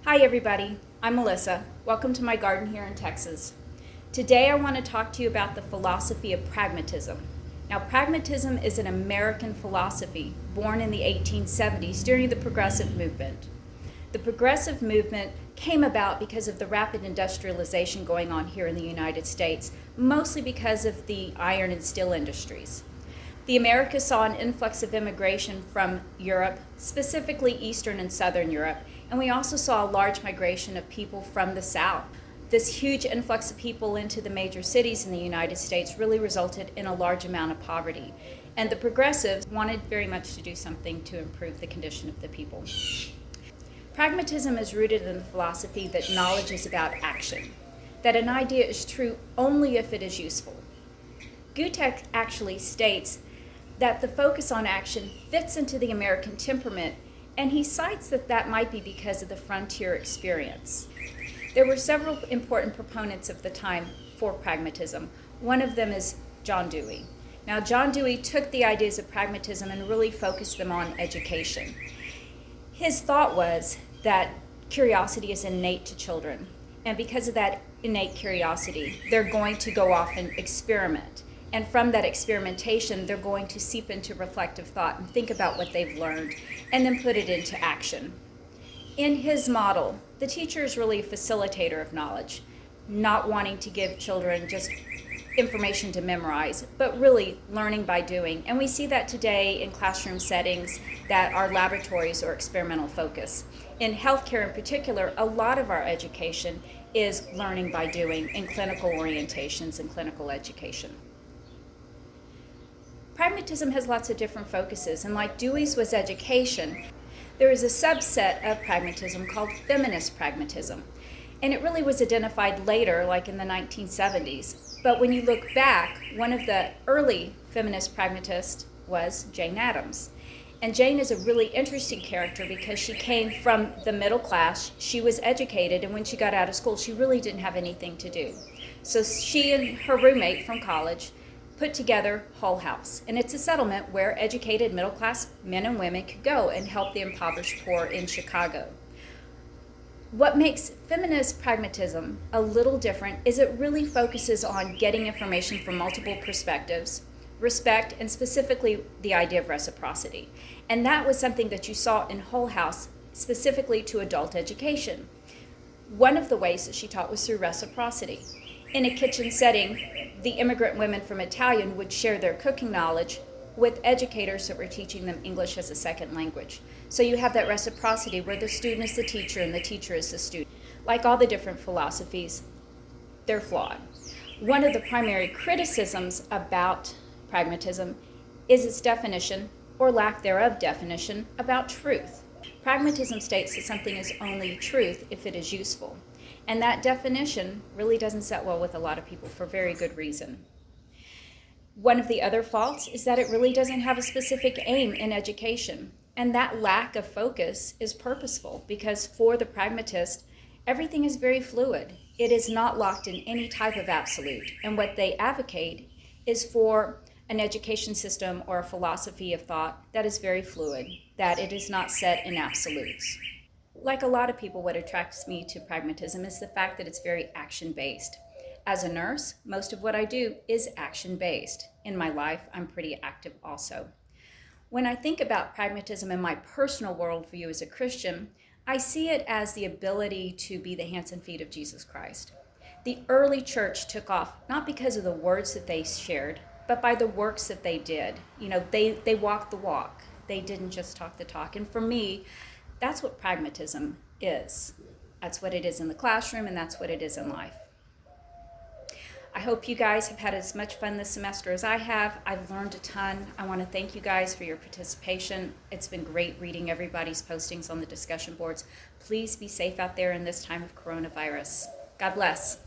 Hi everybody, I'm Melissa. Welcome to my garden here in Texas. Today I want to talk to you about the philosophy of pragmatism. Now, pragmatism is an American philosophy born in the 1870s during the Progressive Movement. The Progressive Movement came about because of the rapid industrialization going on here in the United States, mostly because of the iron and steel industries. The Americas saw an influx of immigration from Europe, specifically Eastern and Southern Europe, and we also saw a large migration of people from the South. This huge influx of people into the major cities in the United States really resulted in a large amount of poverty, and the progressives wanted very much to do something to improve the condition of the people. Pragmatism is rooted in the philosophy that knowledge is about action, that an idea is true only if it is useful. Gutek actually states that the focus on action fits into the American temperament, and he cites that might be because of the frontier experience. There were several important proponents of the time for pragmatism. One of them is John Dewey. Now, John Dewey took the ideas of pragmatism and really focused them on education. His thought was that curiosity is innate to children, and because of that innate curiosity, they're going to go off and experiment. And from that experimentation, they're going to seep into reflective thought and think about what they've learned and then put it into action. In his model, the teacher is really a facilitator of knowledge, not wanting to give children just information to memorize, but really learning by doing. And we see that today in classroom settings that are laboratories or experimental focus. In healthcare in particular, a lot of our education is learning by doing in clinical orientations and clinical education. Pragmatism has lots of different focuses, and like Dewey's was education, there is a subset of pragmatism called feminist pragmatism. And it really was identified later, like in the 1970s. But when you look back, one of the early feminist pragmatists was Jane Addams. And Jane is a really interesting character because she came from the middle class, she was educated, and when she got out of school, she really didn't have anything to do. So she and her roommate from college put together Hull House, and it's a settlement where educated middle-class men and women could go and help the impoverished poor in Chicago. What makes feminist pragmatism a little different is it really focuses on getting information from multiple perspectives, respect, and specifically the idea of reciprocity. And that was something that you saw in Hull House specifically to adult education. One of the ways that she taught was through reciprocity. In a kitchen setting, the immigrant women from Italian would share their cooking knowledge with educators that were teaching them English as a second language. So you have that reciprocity where the student is the teacher and the teacher is the student. Like all the different philosophies, they're flawed. One of the primary criticisms about pragmatism is its definition, or lack thereof definition, about truth. Pragmatism states that something is only truth if it is useful. And that definition really doesn't set well with a lot of people for very good reason. One of the other faults is that it really doesn't have a specific aim in education. And that lack of focus is purposeful because for the pragmatist, everything is very fluid. It is not locked in any type of absolute. And what they advocate is for an education system or a philosophy of thought that is very fluid, that it is not set in absolutes. Like a lot of people, what attracts me to pragmatism is the fact that it's very action-based. As a nurse, most of what I do is action-based. In my life, I'm pretty active also. When I think about pragmatism in my personal worldview as a Christian, I see it as the ability to be the hands and feet of Jesus Christ. The early church took off not because of the words that they shared, but by the works that they did. You know, they walked the walk. They didn't just talk the talk. And for me, that's what pragmatism is. That's what it is in the classroom, and that's what it is in life. I hope you guys have had as much fun this semester as I have. I've learned a ton. I want to thank you guys for your participation. It's been great reading everybody's postings on the discussion boards. Please be safe out there in this time of coronavirus. God bless.